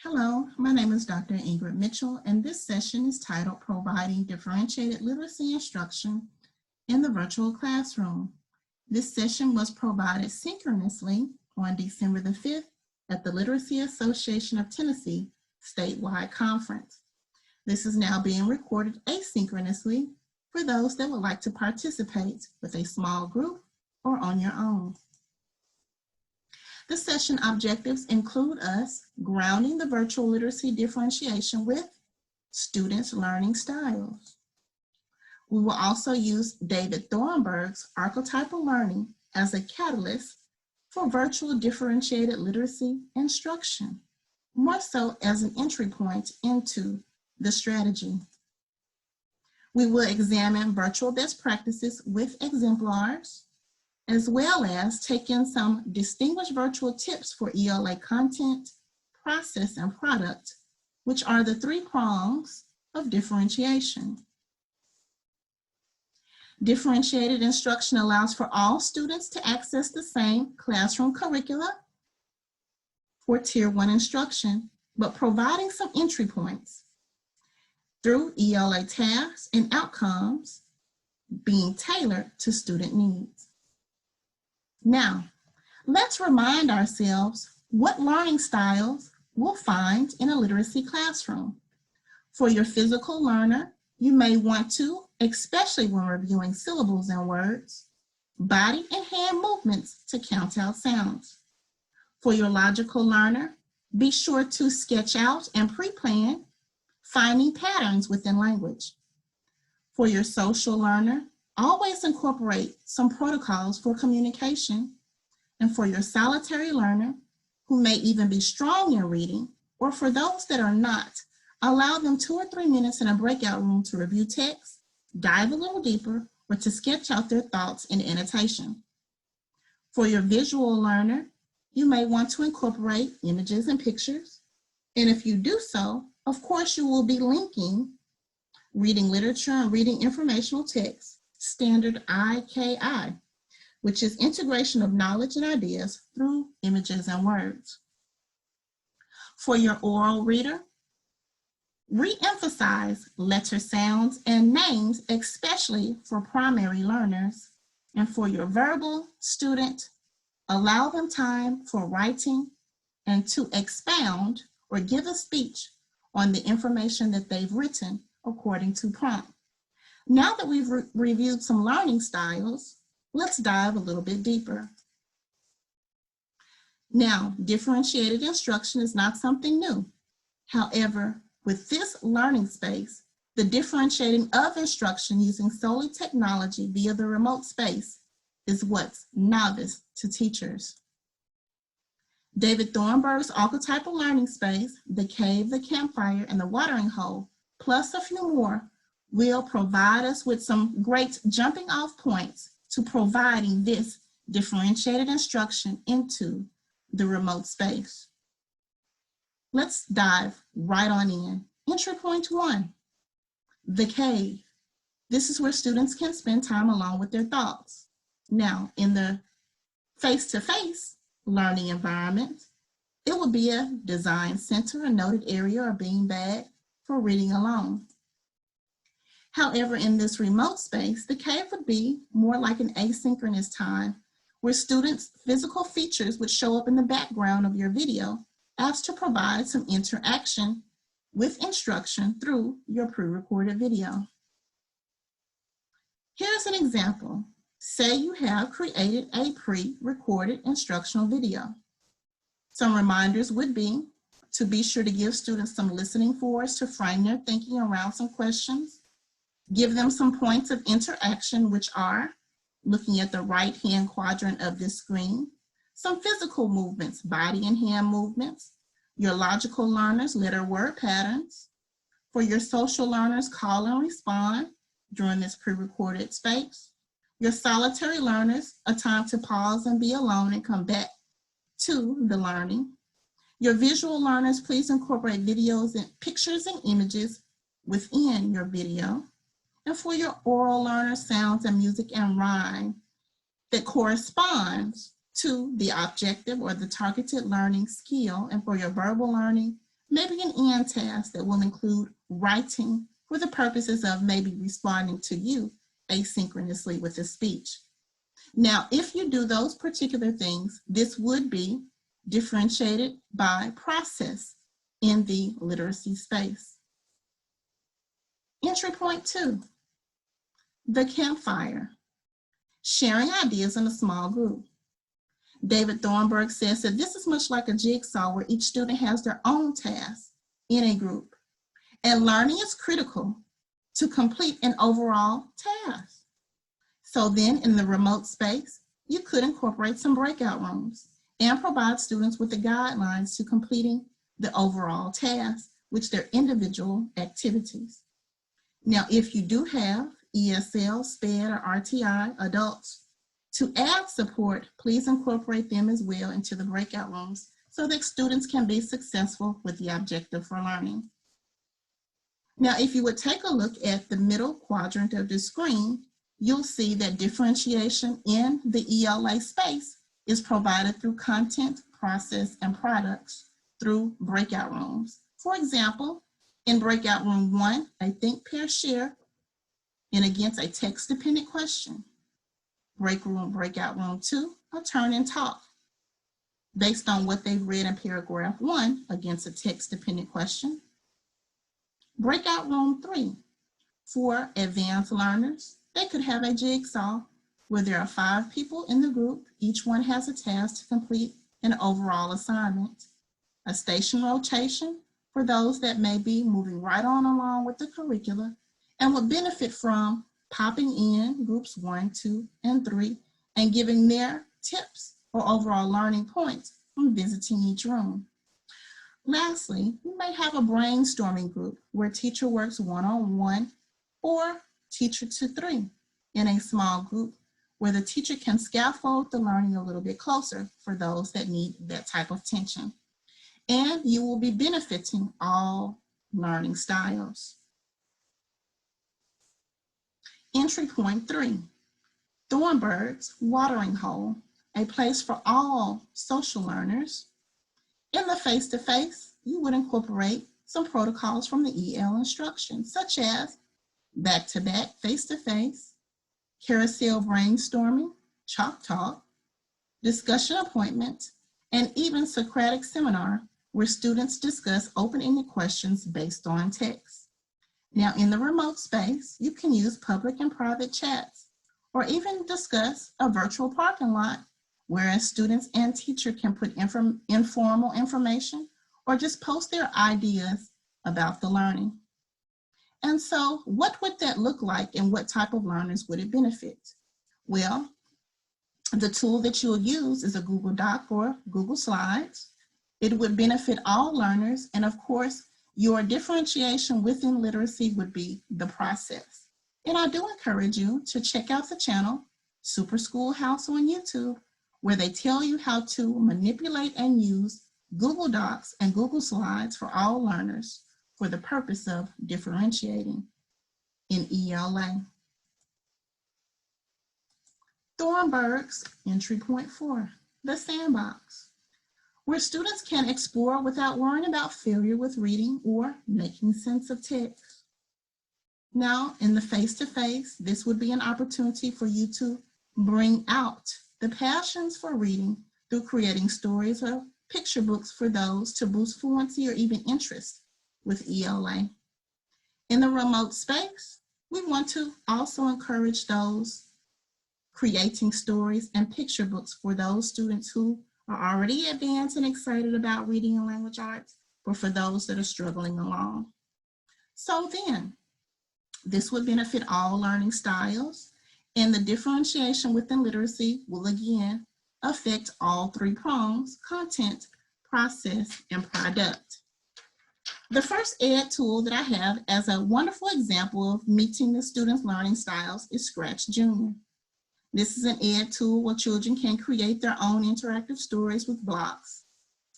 Hello, my name is Dr. Ingrid Mitchell, and this session is titled Providing Differentiated Literacy Instruction in the Virtual Classroom. This session was provided synchronously on December the 5th at the Literacy Association of Tennessee statewide conference. This is now being recorded asynchronously for those that would like to participate with a small group or on your own. The session objectives include us grounding the virtual literacy differentiation with students' learning styles. We will also use David Thornburg's archetypal learning as a catalyst for virtual differentiated literacy instruction, more so as an entry point into the strategy. We will examine virtual best practices with exemplars, as well as take in some distinguished virtual tips for ELA content, process, and product, which are the three prongs of differentiation. Differentiated instruction allows for all students to access the same classroom curricula for Tier 1 instruction, but providing some entry points through ELA tasks and outcomes being tailored to student needs. Now, let's remind ourselves what learning styles we'll find in a literacy classroom. For your physical learner, you may want to, especially when reviewing syllables and words, body and hand movements to count out sounds. For your logical learner, be sure to sketch out and pre-plan finding patterns within language. For your social learner, always incorporate some protocols for communication. And for your solitary learner, who may even be strong in reading, or for those that are not, allow them 2 or 3 minutes in a breakout room to review text, dive a little deeper, or to sketch out their thoughts in annotation. For your visual learner, you may want to incorporate images and pictures. And if you do so, of course, you will be linking reading literature and reading informational text, standard IKI, which is integration of knowledge and ideas through images and words. For your oral reader, re-emphasize letter sounds and names, especially for primary learners. And for your verbal student, allow them time for writing and to expound or give a speech on the information that they've written according to prompt. Now that we've reviewed some learning styles, let's dive a little bit deeper. Now, differentiated instruction is not something new. However, with this learning space, the differentiating of instruction using solely technology via the remote space is what's novice to teachers. David Thornburg's archetypal learning space, the cave, the campfire, and the watering hole, plus a few more, will provide us with some great jumping off points to providing this differentiated instruction into the remote space. Let's dive right on in. Entry point 1, the cave. This is where students can spend time alone with their thoughts. Now, in the face-to-face learning environment, it will be a design center, a noted area, or beanbag for reading alone. However, in this remote space, the cave would be more like an asynchronous time where students' physical features would show up in the background of your video as to provide some interaction with instruction through your pre-recorded video. Here's an example. Say you have created a pre-recorded instructional video. Some reminders would be to be sure to give students some listening fours to frame their thinking around some questions. Give them some points of interaction, which are looking at the right-hand quadrant of this screen, some physical movements, body and hand movements, your logical learners, letter word patterns. For your social learners, call and respond during this pre-recorded space. Your solitary learners, a time to pause and be alone and come back to the learning. Your visual learners, please incorporate videos and pictures and images within your video. And for your oral learners, sounds and music and rhyme that corresponds to the objective or the targeted learning skill. And for your verbal learning, maybe an end task that will include writing for the purposes of maybe responding to you asynchronously with a speech. Now, if you do those particular things, this would be differentiated by process in the literacy space. Entry point 2, the campfire, sharing ideas in a small group. David Thornburg says that this is much like a jigsaw where each student has their own task in a group, and learning is critical to complete an overall task. So then in the remote space, you could incorporate some breakout rooms and provide students with the guidelines to completing the overall task, which they're individual activities. Now, if you do have ESL, SPED, or RTI adults to add support, please incorporate them as well into the breakout rooms so that students can be successful with the objective for learning. Now, if you would take a look at the middle quadrant of the screen, you'll see that differentiation in the ELA space is provided through content, process, and products through breakout rooms. For example, in breakout room 1, a think, pair, share, and against a text-dependent question. Breakout room 2, a turn and talk, based on what they've read in paragraph 1 against a text-dependent question. Breakout room 3, for advanced learners, they could have a jigsaw where there are 5 people in the group. Each one has a task to complete an overall assignment. A station rotation for those that may be moving right on along with the curricula and would benefit from popping in groups 1, 2, and 3 and giving their tips or overall learning points from visiting each room. Lastly, you may have a brainstorming group where teacher works one-on-one or teacher to 3 in a small group where the teacher can scaffold the learning a little bit closer for those that need that type of tension. And you will be benefiting all learning styles. Entry point 3, Thornburg's watering hole, a place for all social learners. In the face-to-face, you would incorporate some protocols from the EL instruction, such as back-to-back, face-to-face, carousel brainstorming, chalk talk, discussion appointment, and even Socratic seminar, where students discuss open-ended questions based on text. Now, in the remote space, you can use public and private chats, or even discuss a virtual parking lot, whereas students and teacher can put informal information or just post their ideas about the learning. And so what would that look like and what type of learners would it benefit? Well, the tool that you'll use is a Google Doc or Google Slides. It would benefit all learners, and of course, your differentiation within literacy would be the process. And I do encourage you to check out the channel, Super Schoolhouse on YouTube, where they tell you how to manipulate and use Google Docs and Google Slides for all learners for the purpose of differentiating in ELA. Thornburg's entry point 4, the sandbox, where students can explore without worrying about failure with reading or making sense of text. Now, in the face-to-face, this would be an opportunity for you to bring out the passions for reading through creating stories or picture books for those to boost fluency or even interest with ELA. In the remote space, we want to also encourage those creating stories and picture books for those students who are already advanced and excited about reading and language arts, or for those that are struggling along. So then, this would benefit all learning styles, and the differentiation within literacy will again affect all 3 prongs: content, process, and product. The first ed tool that I have as a wonderful example of meeting the students' learning styles is Scratch Junior. This is an ed tool where children can create their own interactive stories with blocks,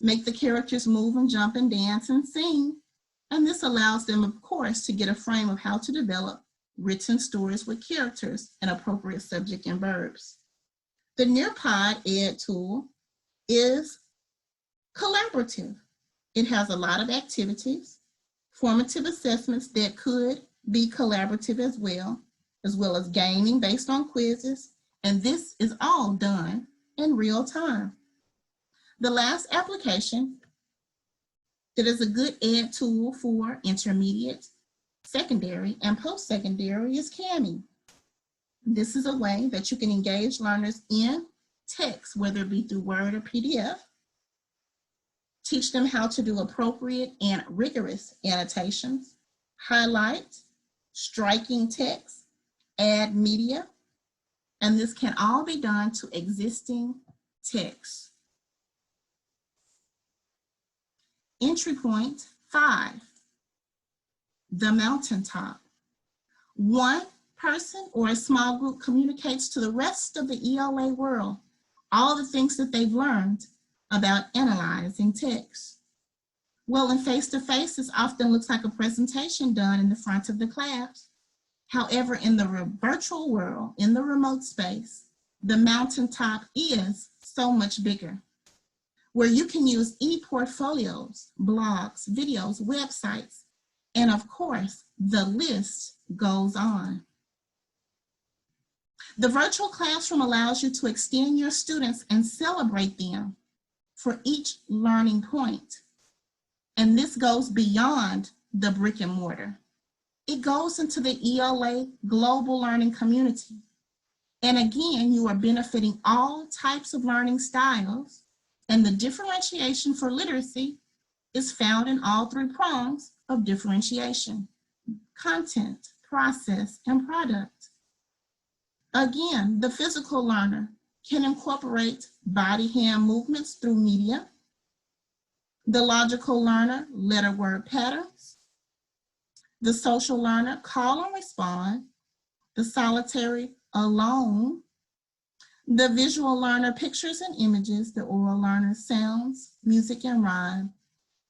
make the characters move and jump and dance and sing, and this allows them, of course, to get a frame of how to develop written stories with characters and appropriate subject and verbs. The Nearpod ed tool is collaborative. It has a lot of activities, formative assessments that could be collaborative as well as gaming based on quizzes, and this is all done in real time. The last application that is a good ed tool for intermediate, secondary, and post-secondary is Kami. This is a way that you can engage learners in text, whether it be through Word or PDF, teach them how to do appropriate and rigorous annotations, highlight, striking text, add media, and this can all be done to existing text. Entry point 5, the mountaintop. One person or a small group communicates to the rest of the ELA world all the things that they've learned about analyzing text. Well, in face-to-face, this often looks like a presentation done in the front of the class. However, in the virtual world, in the remote space, the mountaintop is so much bigger, where you can use e-portfolios, blogs, videos, websites, and of course, the list goes on. The virtual classroom allows you to extend your students and celebrate them for each learning point. And this goes beyond the brick and mortar. It goes into the ELA global learning community. And again, you are benefiting all types of learning styles, and the differentiation for literacy is found in all 3 prongs of differentiation: content, process, and product. Again, the physical learner can incorporate body-hand movements through media. The logical learner, letter-word patterns. The social learner, call and respond. The solitary, alone. The visual learner, pictures and images. The oral learner, sounds, music, and rhyme.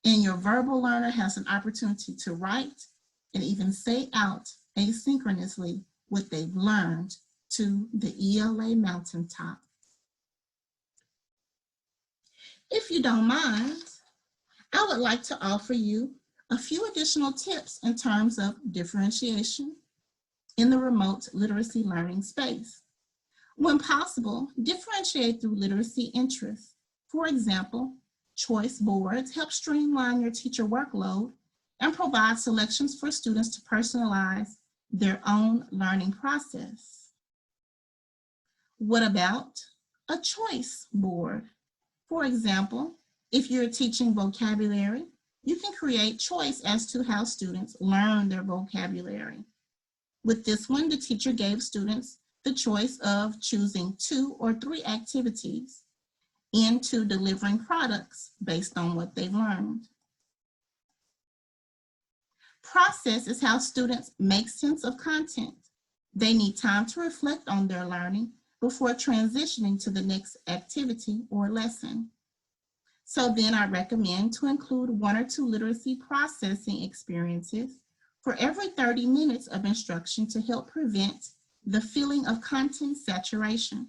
And your verbal learner has an opportunity to write and even say out asynchronously what they've learned to the ELA mountaintop. If you don't mind, I would like to offer you a few additional tips in terms of differentiation in the remote literacy learning space. When possible, differentiate through literacy interests. For example, choice boards help streamline your teacher workload and provide selections for students to personalize their own learning process. What about a choice board? For example, if you're teaching vocabulary, you can create choice as to how students learn their vocabulary. With this one, the teacher gave students the choice of choosing 2 or 3 activities into delivering products based on what they've learned. Process is how students make sense of content. They need time to reflect on their learning before transitioning to the next activity or lesson. So then I recommend to include 1 or 2 literacy processing experiences for every 30 minutes of instruction to help prevent the feeling of content saturation.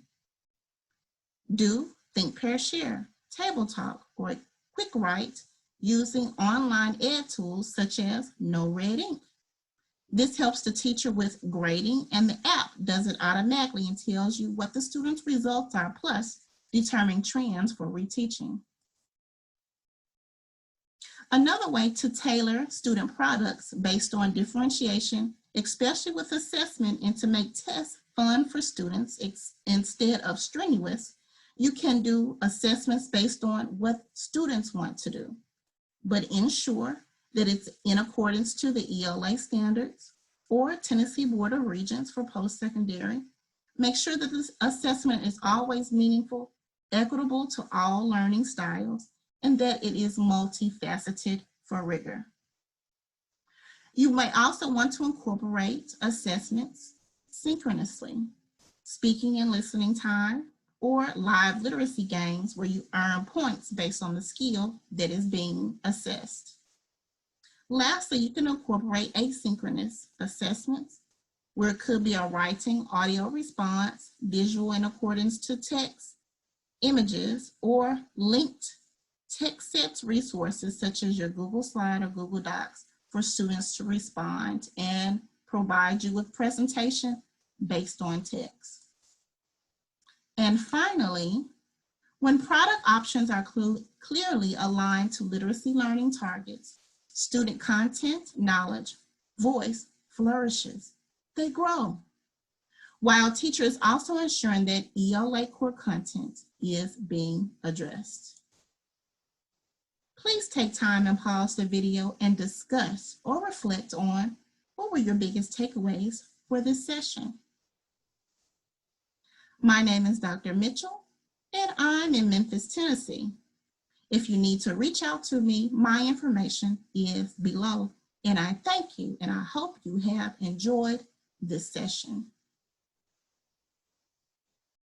Do think, pair, share, table talk, or quick write using online EdTools such as No Red Ink. This helps the teacher with grading, and the app does it automatically and tells you what the students' results are, plus determining trends for reteaching. Another way to tailor student products based on differentiation, especially with assessment, and to make tests fun for students instead of strenuous, you can do assessments based on what students want to do, but ensure that it's in accordance to the ELA standards or Tennessee Board of Regents for post-secondary. Make sure that this assessment is always meaningful, equitable to all learning styles, and that it is multifaceted for rigor. You may also want to incorporate assessments synchronously, speaking and listening time, or live literacy games where you earn points based on the skill that is being assessed. Lastly, you can incorporate asynchronous assessments where it could be a writing audio response, visual in accordance to text, images, or linked Text sets resources such as your Google Slide or Google Docs for students to respond and provide you with presentation based on text. And finally, when product options are clearly aligned to literacy learning targets, student content, knowledge, voice flourishes. They grow, while teachers also ensuring that ELA core content is being addressed. Please take time and pause the video and discuss or reflect on what were your biggest takeaways for this session. My name is Dr. Mitchell, and I'm in Memphis, Tennessee. If you need to reach out to me, my information is below. And I thank you, and I hope you have enjoyed this session.